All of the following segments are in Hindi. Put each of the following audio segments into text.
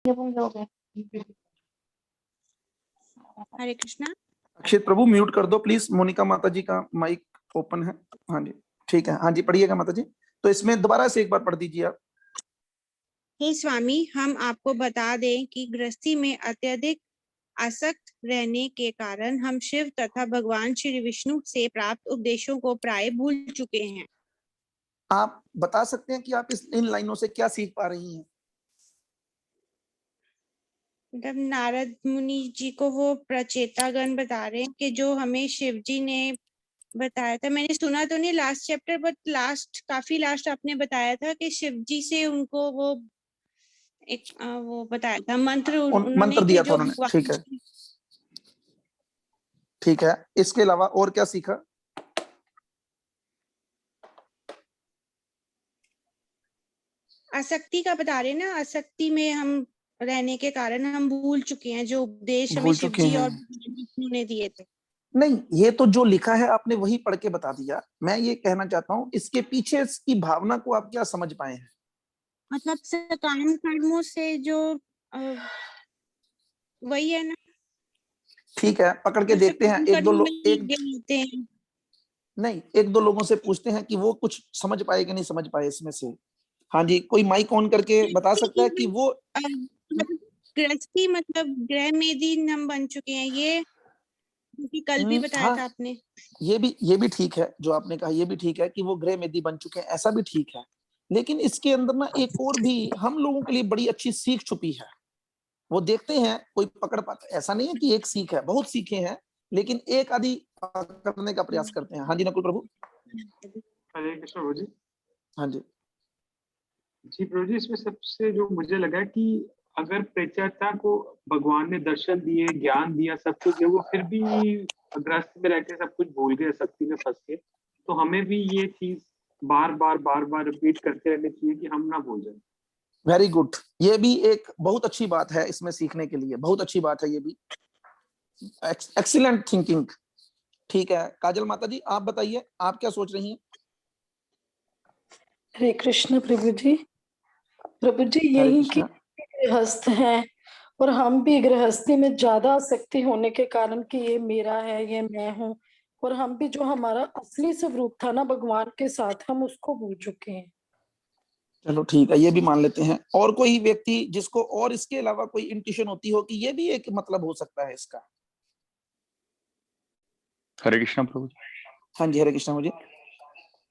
हरे कृष्णा। अक्षित प्रभु म्यूट कर दो प्लीज, मोनिका माता जी का माइक ओपन है। हाँ जी ठीक है, हाँ जी पढ़िएगा माता जी। तो इसमें दोबारा से एक बार पढ़ दीजिए आप। हे स्वामी, हम आपको बता दें कि गृहस्थी में अत्यधिक आसक्त रहने के कारण हम शिव तथा भगवान श्री विष्णु से प्राप्त उपदेशों को प्राय भूल चुके हैं। आप बता सकते हैं कि आप इन लाइनों से क्या सीख पा रही हैं? मतलब नारद मुनि जी को वो प्रचेतागण बता रहे हैं कि जो हमें शिव जी ने बताया था। मैंने सुना तो नहीं लास्ट चैप्टर, बट काफी लास्ट आपने बताया था कि शिव जी से उनको वो एक वो बताया था मंत्र मंत्र दिया था उन्होंने। जो ठीक है, ठीक है। इसके अलावा और क्या सीखा? आसक्ति का बता रहे ना, आसक्ति में हम रहने के कारण हम भूल चुके हैं जो उपदेश हमें शिव जी और विष्णु ने दिए थे। नहीं, ये तो जो लिखा है आपने वही पढ़ के बता दिया। मैं ये कहना चाहता हूँ इसके पीछे की भावना को आप क्या समझ पाए हैं? मतलब सकाम कर्मों से जो वही है ना। ठीक है, पकड़ के देखते हैं। एक दो लोगों से पूछते हैं कि वो कुछ समझ पाए कि नहीं समझ पाए इसमें से। हाँ जी, कोई माइक ऑन करके बता सकता है कि वो गृहस्थी मतलब ग्रह मेदी हम बन चुके हैं, ये कल भी बताया था आपने। ये भी ठीक है जो आपने कहा, ये भी ठीक है कि वो गृह मेदी बन चुके हैं, ऐसा भी ठीक है। लेकिन इसके अंदर ना एक और भी हम लोगों के लिए बड़ी अच्छी सीख छुपी है। वो देखते हैं कोई पकड़ पाता है। ऐसा नहीं है कि एक सीख है, बहुत सीखे हैं, लेकिन एक आदि पकड़ने का प्रयास करते हैं। हाँ जी नकुल प्रभु। हरे कृष्ण प्रभु जी। हाँ जी जी प्रभु जी, इसमें सबसे जो मुझे लगा कि अगर प्रचेता को भगवान ने दर्शन दिए, ज्ञान दिया, सब कुछ दिया, वो फिर भी ग्रस्त में रहकर सब कुछ भूल गए, शक्ति में फंस गए, तो हमें भी ये चीज बार बार रिपीट करते रहनी चाहिए कि हम ना भूल जाए। वेरी गुड, ये भी एक बहुत अच्छी बात है इसमें सीखने के लिए, बहुत अच्छी बात है ये भी। Excellent thinking. ठीक है, काजल माता जी आप बताइए, आप क्या सोच रही हैं? हरे कृष्ण प्रभु जी। प्रभु जी, यही कि गृहस्थ हैं और हम भी गृहस्थी में ज्यादा आसक्ति होने के कारण कि ये मेरा है, ये मैं हूँ, और हम भी जो हमारा असली स्वरूप था ना भगवान के साथ, हम उसको भूल चुके हैं। चलो ठीक है, ये भी मान लेते हैं। और कोई व्यक्ति जिसको और इसके अलावा कोई इंट्यूशन होती हो कि ये भी एक मतलब हो सकता है इसका? हरे कृष्णा प्रभु। हाँ जी हरे कृष्णा मुझे।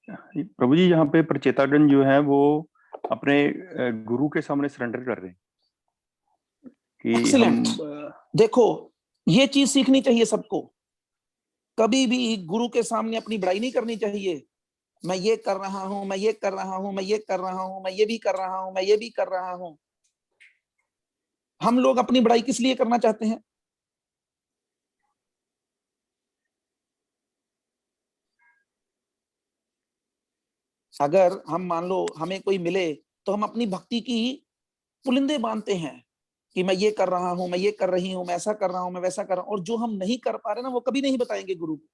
प्रभु जी, यहाँ पे प्रचेतागण जो है वो अपने गुरु के सामने सरेंडर कर रहे हैं कि हम देखो ये चीज सीखनी चाहिए सबको। कभी भी गुरु के सामने अपनी बड़ाई नहीं करनी चाहिए। मैं ये कर रहा हूं, मैं ये कर रहा हूं, मैं ये कर रहा हूं, मैं ये भी कर रहा हूं, मैं ये भी कर रहा हूं। हम लोग अपनी बड़ाई किस लिए करना चाहते हैं? अगर हम मान लो हमें कोई मिले तो हम अपनी भक्ति की पुलिंदे बांधते हैं कि मैं ये कर रहा हूं, मैं ये कर रही हूं, मैं ऐसा कर रहा हूं, मैं वैसा कर रहा हूं। और जो हम नहीं कर पा रहे ना वो कभी नहीं बताएंगे गुरु को।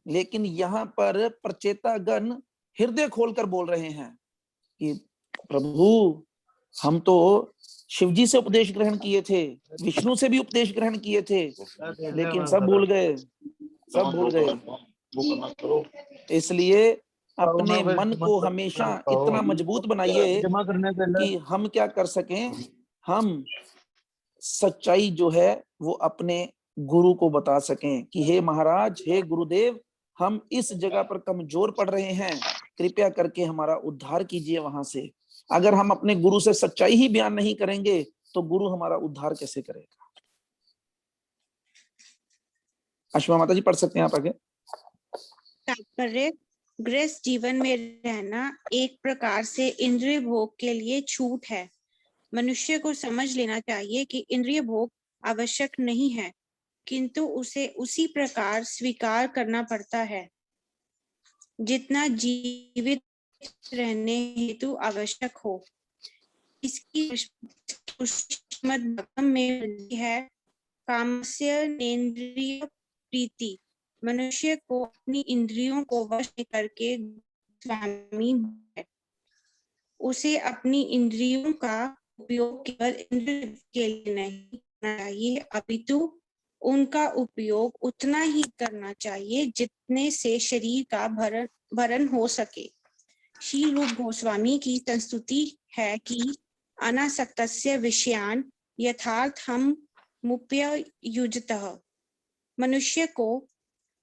लेकिन यहाँ पर प्रचेतागण हृदय खोलकर बोल रहे हैं कि प्रभु हम तो शिवजी से उपदेश ग्रहण किए थे, विष्णु से भी उपदेश ग्रहण किए थे, लेकिन सब भूल गए, सब भूल गए। इसलिए अपने मन को हमेशा इतना मजबूत बनाइए कि हम क्या कर सकें, हम सच्चाई जो है वो अपने गुरु को बता सकें कि हे महाराज, हे गुरुदेव, हम इस जगह पर कमजोर पड़ रहे हैं, कृपया करके हमारा उद्धार कीजिए वहां से। अगर हम अपने गुरु से सच्चाई ही बयान नहीं करेंगे तो गुरु हमारा उद्धार कैसे करेगा? अश्वा माता जी पढ़ सकते हैं आप आगे। तात्पर्य, गृहस्थ जीवन में रहना एक प्रकार से इंद्रिय भोग के लिए छूट है। मनुष्य को समझ लेना चाहिए कि इंद्रिय भोग आवश्यक नहीं है, किंतु उसे उसी प्रकार स्वीकार करना पड़ता है जितना जीवित रहने हेतु आवश्यक हो। इसकी श्रीमद् में है कामस्य नेन्द्रिय प्रीति। मनुष्य को अपनी इंद्रियों को वश में करके स्वामी है। उसे अपनी इंद्रियों का उपयोग केवल इंद्रिय के लिए नहीं करना चाहिए, अपितु उनका उपयोग उतना ही करना चाहिए जितने से शरीर का भरण हो सके। शील रूप गोस्वामी की संस्तुति है कि अनासक्तस्य विषयान यथार्थम मुप्ययुजतः। मनुष्य को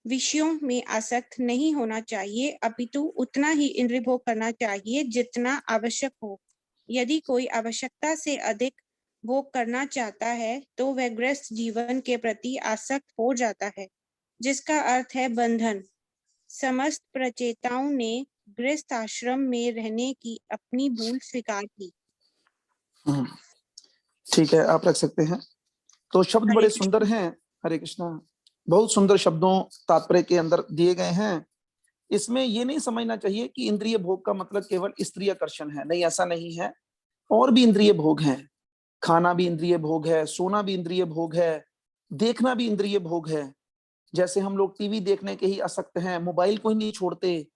विषयों में आसक्त नहीं होना चाहिए, अपितु उतना ही इंद्रिय भोग करना चाहिए जितना आवश्यक हो। यदि कोई आवश्यकता से अधिक भोग करना चाहता है तो वह गृहस्थ जीवन के प्रति आसक्त हो जाता है, जिसका अर्थ है बंधन। समस्त प्रचेताओं ने गृहस्थ आश्रम में रहने की अपनी भूल स्वीकार की। ठीक है, आप रख सकते हैं। तो शब्द बड़े सुंदर हैं। हरे कृष्णा। बहुत सुंदर शब्दों तात्पर्य के अंदर दिए गए हैं। इसमें ये नहीं समझना चाहिए कि इंद्रिय भोग का मतलब केवल स्त्री आकर्षण है। नहीं, ऐसा नहीं है। और भी इंद्रिय भोग हैं। खाना भी इंद्रिय भोग है, सोना भी इंद्रिय भोग है, देखना भी इंद्रिय भोग है। जैसे हम लोग टीवी देखने के ही आसक्त हैं, मोबाइल को ही नहीं छोड़ते,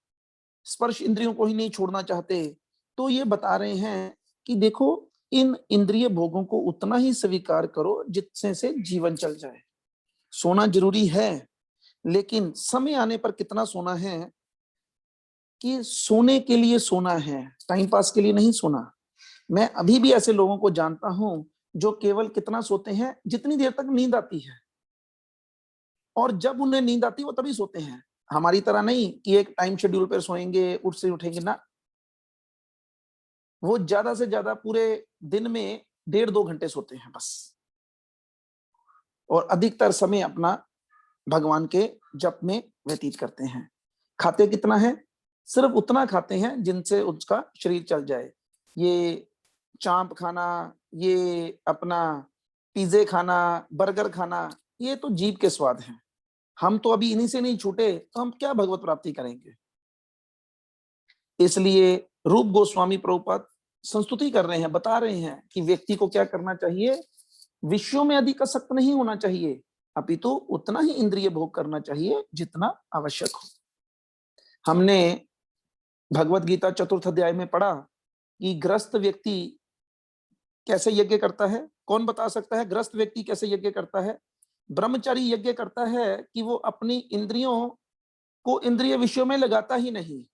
स्पर्श इंद्रियों को ही नहीं छोड़ना चाहते। तो ये बता रहे हैं कि देखो, इन इंद्रिय भोगों को उतना ही स्वीकार करो जिससे से जीवन चल जाए। सोना जरूरी है, लेकिन समय आने पर कितना सोना है कि सोने के लिए सोना है, टाइम पास के लिए नहीं सोना। मैं अभी भी ऐसे लोगों को जानता हूं जो केवल कितना सोते हैं, जितनी देर तक नींद आती है, और जब उन्हें नींद आती है वो तभी सोते हैं। हमारी तरह नहीं कि एक टाइम शेड्यूल पर सोएंगे, उठ से उठेंगे ना। वो ज्यादा से ज्यादा पूरे दिन में 1.5-2 घंटे सोते हैं बस, और अधिकतर समय अपना भगवान के जप में व्यतीत करते हैं। खाते कितना है? सिर्फ उतना खाते हैं जिनसे उसका शरीर चल जाए। ये चांप खाना, ये अपना पिज्जे खाना, बर्गर खाना, ये तो जीभ के स्वाद हैं। हम तो अभी इन्हीं से नहीं छूटे, तो हम क्या भगवत प्राप्ति करेंगे? इसलिए रूप गोस्वामी प्रभुपाद संस्तुति कर रहे हैं, बता रहे हैं कि व्यक्ति को क्या करना चाहिए। विषयों में अधिक आसक्त नहीं होना चाहिए, अपितु उतना ही इंद्रिय भोग करना चाहिए जितना आवश्यक हो। हमने भगवत गीता 4th अध्याय में पढ़ा कि ग्रस्त व्यक्ति कैसे यज्ञ करता है। कौन बता सकता है ग्रस्त व्यक्ति कैसे यज्ञ करता है? ब्रह्मचारी यज्ञ करता है कि वो अपनी इंद्रियों को इंद्रिय विषयों में लगाता ही नहीं।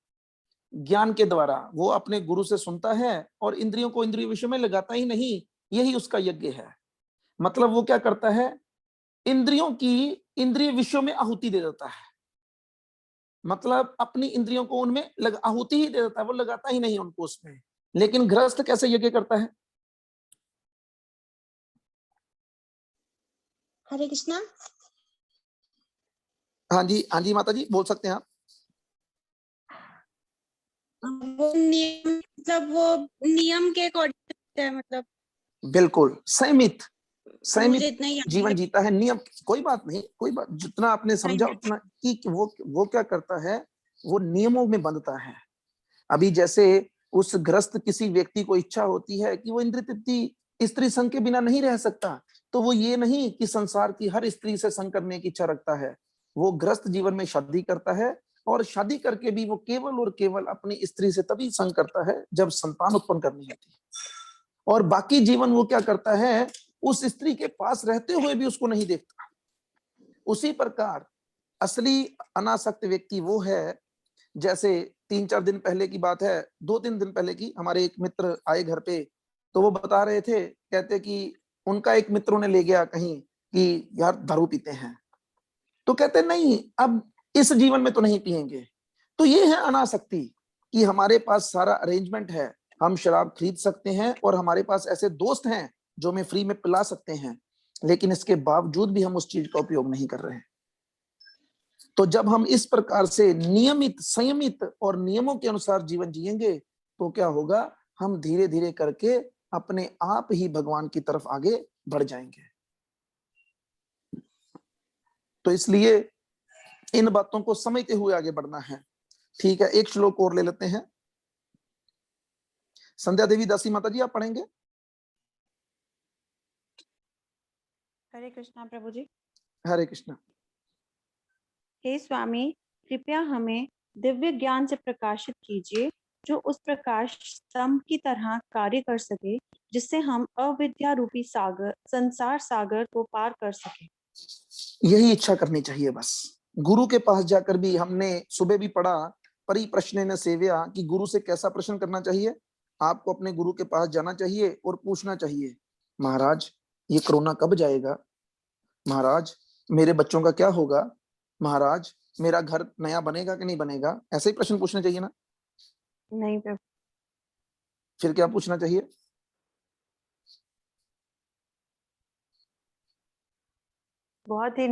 ज्ञान के द्वारा वो अपने गुरु से सुनता है और इंद्रियों को इंद्रिय विषयों में लगाता ही नहीं। यही उसका यज्ञ है। मतलब वो क्या करता है? इंद्रियों की इंद्रिय विषयों में आहुति दे देता है। मतलब अपनी इंद्रियों को उनमें आहुति ही दे देता है, वो लगाता ही नहीं उनको उसमें। लेकिन गृहस्थ कैसे यज्ञ करता है? हरे कृष्णा। हाँ जी, हाँ जी माता जी, बोल सकते हैं आप। वो नियम, मतलब वो नियम के अकॉर्डिंग है, मतलब बिल्कुल संयमित इतना जीवन जीता है। नियम, कोई बात नहीं, कोई बात, जितना आपने समझा उतना। कि वो क्या करता है, वो नियमों में बंधता है। अभी जैसे उस ग्रस्त किसी व्यक्ति को इच्छा होती है कि वो इंद्रिय तृप्ति स्त्री संग के बिना नहीं रह सकता, तो वो ये नहीं कि संसार की हर स्त्री से संग करने की इच्छा रखता है। वो ग्रस्त जीवन में शादी करता है, और शादी करके भी वो केवल और केवल अपनी स्त्री से तभी संग करता है जब संतान उत्पन्न करनी होती है। और बाकी जीवन वो क्या करता है, उस स्त्री के पास रहते हुए भी उसको नहीं देखता। उसी प्रकार असली अनासक्त व्यक्ति वो है, जैसे 3-4 दिन पहले की बात है, 2-3 दिन पहले की, हमारे एक मित्र आए घर पे, तो वो बता रहे थे, कहते कि उनका एक मित्रों ने ले गया कहीं कि यार दारू पीते हैं, तो कहते नहीं अब इस जीवन में तो नहीं पिएंगे। तो ये है अनासक्ति कि हमारे पास सारा अरेंजमेंट है, हम शराब खरीद सकते हैं, और हमारे पास ऐसे दोस्त हैं जो हमें फ्री में पिला सकते हैं, लेकिन इसके बावजूद भी हम उस चीज का उपयोग नहीं कर रहे हैं। तो जब हम इस प्रकार से नियमित, संयमित और नियमों के अनुसार जीवन जिएंगे तो क्या होगा, हम धीरे धीरे करके अपने आप ही भगवान की तरफ आगे बढ़ जाएंगे। तो इसलिए इन बातों को समझते हुए आगे बढ़ना है। ठीक है, एक श्लोक और ले लेते हैं। संध्या देवी दासी माता जी, आप पढ़ेंगे? हरे कृष्णा प्रभु जी। हरे कृष्णा। हे स्वामी, कृपया हमें दिव्य ज्ञान से प्रकाशित कीजिए जो उस प्रकाश स्तंभ की तरह कार्य कर सके जिससे हम अविद्या रूपी सागर, संसार सागर को पार कर सके। यही इच्छा करनी चाहिए बस। गुरु के पास जाकर भी हमने सुबह भी पढ़ा, परि प्रश्न न सेव्या, कि गुरु से कैसा प्रश्न करना चाहिए। आपको अपने गुरु के पास जाना चाहिए और पूछना चाहिए, महाराज ये कोरोना कब जाएगा, महाराज मेरे बच्चों का क्या होगा, महाराज मेरा घर नया बनेगा कि नहीं बनेगा। ऐसे ही प्रश्न पूछना चाहिए ना। नहीं प्रभु। फिर क्या पूछना चाहिए? बहुत ही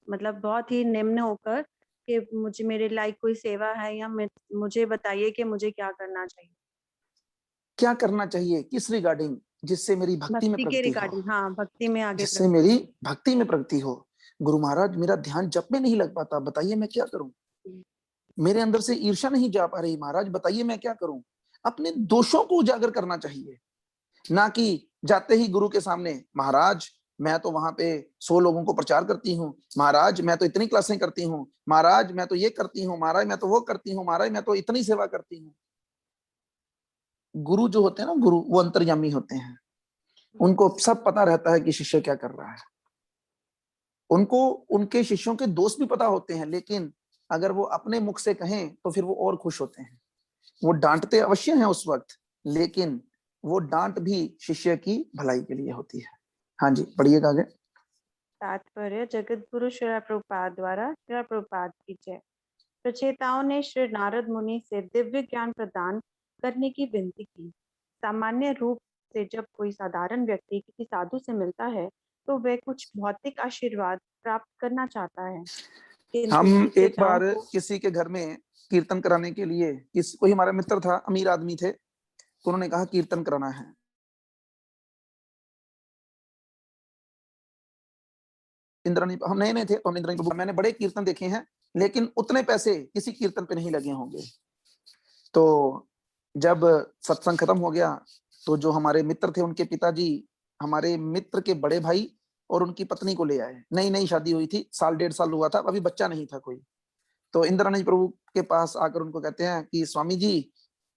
मतलब बहुत ही निम्न होकर कि मुझे, मेरे लायक कोई सेवा है या मुझे बताइए कि मुझे क्या करना चाहिए। क्या करना चाहिए किस रिगार्डिंग? जिससे मेरी भक्ति में भक्ति के प्रगति हो, रिगार्डिंग, हाँ भक्ति में आगे जिससे मेरी भक्ति में प्रगति हो। गुरु महाराज मेरा ध्यान जप में नहीं लग पाता, बताइए मैं क्या करूं। मेरे अंदर से ईर्ष्या नहीं जा पा रही, महाराज बताइए मैं क्या करूं। अपने दोषों को उजागर करना चाहिए, ना कि जाते ही गुरु के सामने, महाराज मैं तो वहां पे 100 लोगों को प्रचार करती हूँ, महाराज मैं तो इतनी क्लासें करती हूँ, महाराज मैं तो ये करती हूँ, महाराज मैं तो वो करती हूँ, महाराज मैं तो इतनी सेवा करती हूँ। गुरु जो होते हैं ना, गुरु वो अंतर्यामी होते हैं, उनको सब पता रहता है कि शिष्य क्या कर रहा है। उनको उनके शिष्यों के दोष भी पता होते हैं, लेकिन अगर वो अपने मुख से कहें तो फिर वो और खुश होते हैं। वो डांटते अवश्य हैं उस वक्त, लेकिन वो डांट भी शिष्य की भलाई के लिए होती है। हाँ जी पढ़िएगा आगे। तात्पर्य जगत गुरु श्री प्रभुपाद द्वारा श्री प्रभुपाद की जय। प्रचेताओं ने श्री नारद मुनि से दिव्य ज्ञान प्रदान करने की विनती की। सामान्य रूप से जब कोई साधारण व्यक्ति किसी साधु से मिलता है तो वह कुछ भौतिक आशीर्वाद प्राप्त करना चाहता है। हम एक बार किसी के घर में कीर्तन कराने के लिए, कोई हमारा मित्र था, अमीर आदमी थे, तो उन्होंने कहा कीर्तन कराना है। इंद्राणी, हम नए नए थे तो इंद्राणी प्रभु, मैंने बड़े कीर्तन देखे हैं लेकिन उतने पैसे किसी कीर्तन पे नहीं लगे होंगे। तो जब सत्संग खत्म हो गया तो जो हमारे मित्र थे उनके पिताजी हमारे मित्र के बड़े भाई और उनकी पत्नी को ले आए। नई नई शादी हुई थी, 1.5 साल हुआ था, अभी बच्चा नहीं था कोई। तो इंद्राणी प्रभु के पास आकर उनको कहते हैं कि स्वामी जी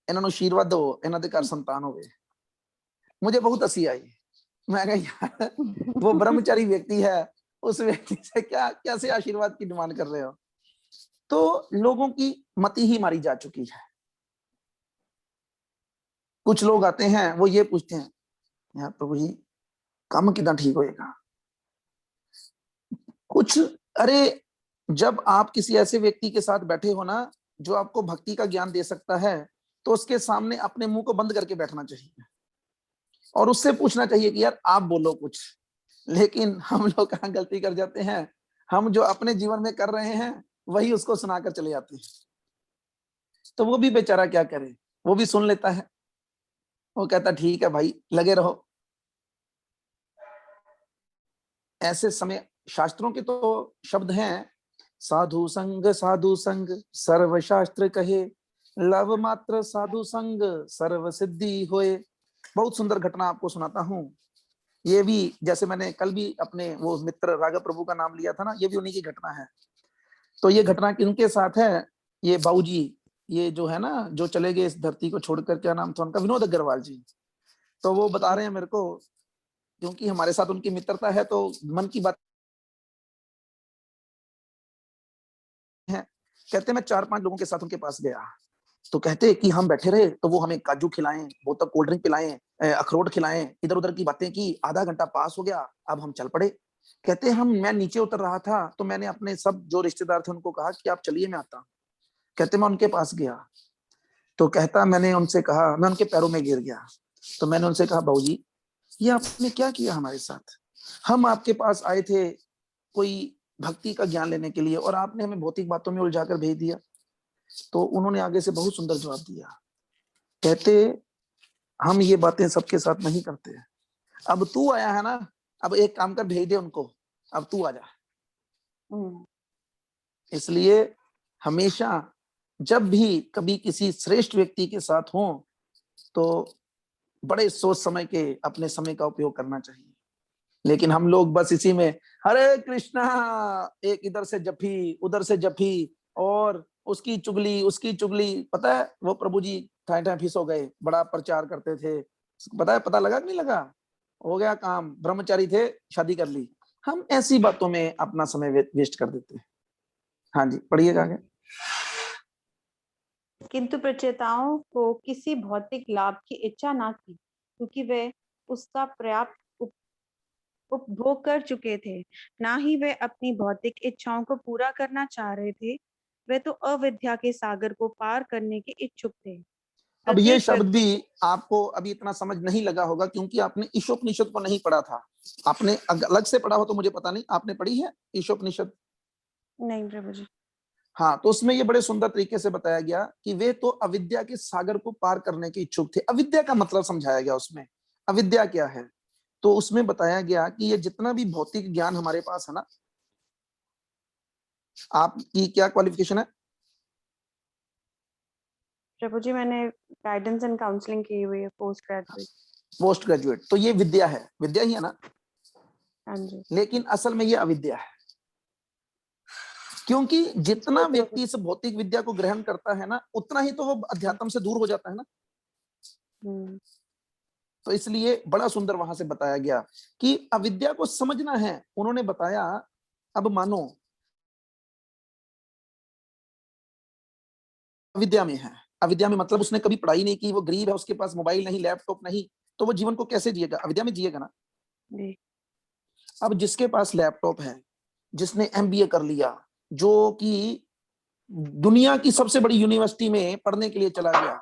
इन्होंने आशीर्वाद दो, इन्हों के घर संतान हो गए। मुझे बहुत हंसी आई। मैं कहा यार वो ब्रह्मचारी व्यक्ति है, उस व्यक्ति से क्या कैसे आशीर्वाद की डिमांड कर रहे हो। तो लोगों की मति ही मारी जा चुकी है। कुछ लोग आते हैं वो ये पूछते हैं, यार प्रभु जी काम कितना ठीक होएगा कुछ। अरे जब आप किसी ऐसे व्यक्ति के साथ बैठे हो ना जो आपको भक्ति का ज्ञान दे सकता है, तो उसके सामने अपने मुंह को बंद करके बैठना चाहिए और उससे पूछना चाहिए कि यार आप बोलो कुछ। लेकिन हम लोग कहाँ गलती कर जाते हैं, हम जो अपने जीवन में कर रहे हैं वही उसको सुनाकर चले जाते हैं। तो वो भी बेचारा क्या करे, वो भी सुन लेता है, वो कहता ठीक है भाई लगे रहो। ऐसे समय शास्त्रों के तो शब्द हैं, साधु संग सर्व शास्त्र कहे, लव मात्र साधु संग सर्व सिद्धि होए। बहुत सुंदर घटना आपको सुनाता हूँ। ये भी जैसे मैंने कल भी अपने वो मित्र राघव प्रभु का नाम लिया था ना, ये भी उन्हीं की घटना है। तो ये घटना किनके साथ है, ये बाबूजी, ये जो है ना जो चले गए इस धरती को छोड़कर, क्या नाम था उनका, विनोद अग्रवाल जी। तो वो बता रहे हैं मेरे को, क्योंकि हमारे साथ उनकी मित्रता है तो मन की बात है। कहते मैं 4-5 लोगों के साथ उनके पास गया, तो कहते कि हम बैठे रहे तो वो हमें काजू खिलाएं, बोतल कोल्ड ड्रिंक पिलाएं, अखरोट खिलाएं, इधर उधर की बातें की। आधा घंटा पास हो गया, अब हम चल पड़े। कहते मैं नीचे उतर रहा था तो मैंने अपने सब जो रिश्तेदार थे उनको कहा कि आप चलिए मैं आता हूं। कहते मैं उनके पास गया तो कहता मैंने उनसे कहा, मैं उनके पैरों में गिर गया। तो मैंने उनसे कहा बाबूजी ये आपने क्या किया हमारे साथ, हम आपके पास आए थे कोई भक्ति का ज्ञान लेने के लिए और आपने हमें भौतिक बातों में उलझाकर भेज दिया। तो उन्होंने आगे से बहुत सुंदर जवाब दिया। कहते हम ये बातें सबके साथ नहीं करते, अब तू आया है ना, अब एक काम कर भेज दे उनको, अब तू आ जा। इसलिए हमेशा जब भी कभी किसी श्रेष्ठ व्यक्ति के साथ हो तो बड़े सोच समय के अपने समय का उपयोग करना चाहिए। लेकिन हम लोग बस इसी में हरे कृष्णा, एक इधर से जफी उधर से जफी और उसकी चुगली उसकी चुगली। पता है वो प्रभु जी ठाई फीस हो गए, बड़ा प्रचार करते थे, पता लगा कि नहीं लगा, हो गया काम, ब्रह्मचारी थे, शादी कर ली। हम ऐसी बातों में अपना समय वेस्ट कर देते हैं। हाँ जी, पढ़िएगा आगे। किंतु प्रचेताओं को किसी भौतिक लाभ की इच्छा न थी, क्योंकि वे उसका पर्याप्त उपभोग कर चुके थे। ना ही वे अपनी भौतिक इच्छाओं को पूरा करना चाह रहे थे। वे तो अविद्या के सागर को पार करने के इच्छुक थे। अब ये शब्द भी आपको अभी इतना समझ नहीं लगा होगा, क्योंकि आपने ईशोपनिषद को नहीं पढ़ा था। आपने अलग से पढ़ा हो तो मुझे पता नहीं, आपने पढ़ी है ईशोपनिषद? नहीं प्रभु जी। हाँ, तो उसमें ये बड़े सुंदर तरीके से बताया गया कि वे तो अविद्या के सागर को पार करने के इच्छुक थे। अविद्या का मतलब समझाया गया उसमें, अविद्या क्या है। तो उसमें बताया गया कि ये जितना भी भौतिक ज्ञान हमारे पास है ना, आपकी क्या क्वालिफिकेशन है? प्रभु जी मैंने गाइडेंस एंड काउंसलिंग की हुई है, पोस्ट ग्रेजुएट। पोस्ट ग्रेजुएट, तो ये विद्या है, विद्या ही है ना? हाँ जी। लेकिन असल में ये अविद्या है, क्योंकि जितना व्यक्ति इस भौतिक विद्या को ग्रहण करता है ना, उतना ही तो वो अध्यात्म से दूर हो जाता है ना। तो इसलिए बड़ा सुंदर वहां से बताया गया कि अविद्या को समझना है। उन्होंने बताया, अब मानो अविद्या में है, अविद्या में मतलब उसने कभी पढ़ाई नहीं की, वो गरीब है, उसके पास मोबाइल नहीं, लैपटॉप नहीं, तो वो जीवन को कैसे जिएगा? अविद्या में जिएगा ना। अब जिसके पास लैपटॉप है, जिसने एमबीए कर लिया, जो कि दुनिया की सबसे बड़ी यूनिवर्सिटी में पढ़ने के लिए चला गया,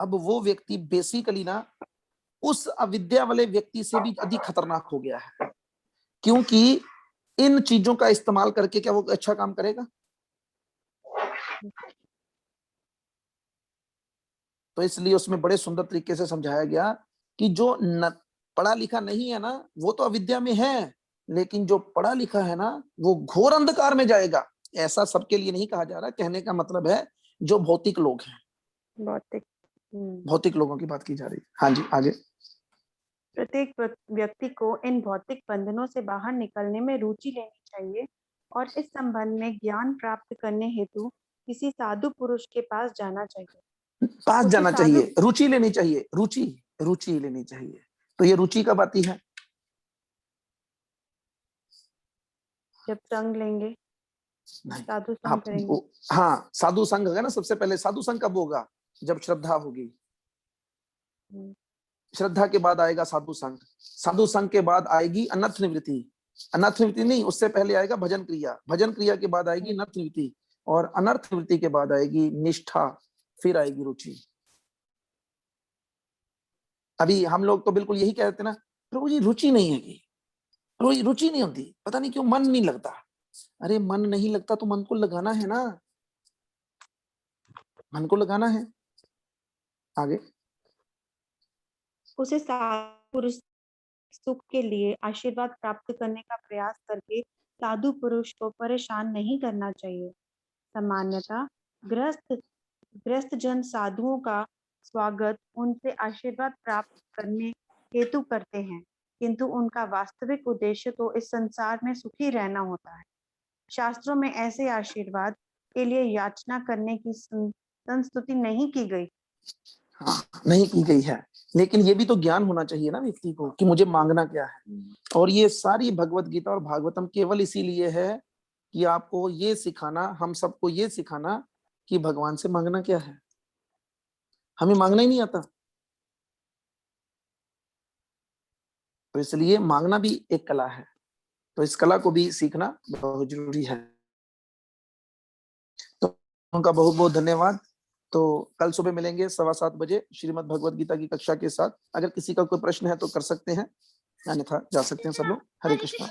अब वो व्यक्ति बेसिकली ना उस अविद्या वाले व्यक्ति से भी अधिक खतरनाक हो गया है, क्योंकि इन चीजों का इस्तेमाल करके क्या वो अच्छा काम करेगा? तो इसलिए उसमें बड़े सुंदर तरीके से समझाया गया कि जो पढ़ा लिखा नहीं है ना, वो तो अविद्या में है, लेकिन जो पढ़ा लिखा है ना, वो घोर अंधकार में जाएगा। ऐसा सबके लिए नहीं कहा जा रहा, कहने का मतलब है जो भौतिक लोग हैं, भौतिक लोगों की बात की जा रही है। हाँ जी, आगे। प्रत्येक व्यक्ति को इन भौतिक बंधनों से बाहर निकलने में रुचि लेनी चाहिए और इस संबंध में ज्ञान प्राप्त करने हेतु किसी साधु पुरुष के पास जाना चाहिए, रुचि लेनी चाहिए, रुचि लेनी चाहिए। तो ये रुचि कब आती है? जब संग लेंगे, साधु संग करेंगे। हाँ, साधु संग होगा ना। सबसे पहले साधु संग कब होगा? जब श्रद्धा होगी। श्रद्धा के बाद आएगा साधु संग, साधु संग के बाद आएगी अनर्थ निवृत्ति, अनर्थ निवृत्ति नहीं, उससे पहले आएगा भजन क्रिया, भजन क्रिया के बाद आएगी अनर्थ निवृत्ति, और अनर्थ निवृत्ति के बाद आएगी निष्ठा, फिर आएगी रुचि। अभी हम लोग तो बिल्कुल यही कहते ना, प्रभु जी रुचि नहीं है, रुचि नहीं होती, पता नहीं क्यों, मन नहीं लगता। अरे मन नहीं लगता तो मन को लगाना है ना, मन को लगाना है। आगे। उसे पुरुष सुख के लिए आशीर्वाद प्राप्त करने का प्रयास करके साधु पुरुष को परेशान नहीं करना चाहिए। सामान्यतः गृहस्थ जन साधुओं का स्वागत उनसे आशीर्वाद प्राप्त करने हेतु करते हैं, किंतु उनका वास्तविक उद्देश्य तो इस संसार में सुखी रहना होता है। शास्त्रों में ऐसे आशीर्वाद के लिए याचना करने की संस्तुति नहीं की गई। हाँ, नहीं की गई है, लेकिन ये भी तो ज्ञान होना चाहिए ना व्यक्ति को कि मुझे मांगना क्या है। और ये सारी भगवत गीता और भागवतम केवल इसीलिए है कि आपको ये सिखाना, हम सबको ये सिखाना कि भगवान से मांगना क्या है। हमें मांगना ही नहीं आता, तो इसलिए मांगना भी एक कला है, तो इस कला को भी सीखना बहुत जरूरी है। तो उनका बहुत बहुत धन्यवाद। तो कल सुबह मिलेंगे 7:15 बजे श्रीमद् भगवत गीता की कक्षा के साथ। अगर किसी का कोई प्रश्न है तो कर सकते हैं, अन्यथा जा सकते हैं सब लोग। हरे कृष्णा।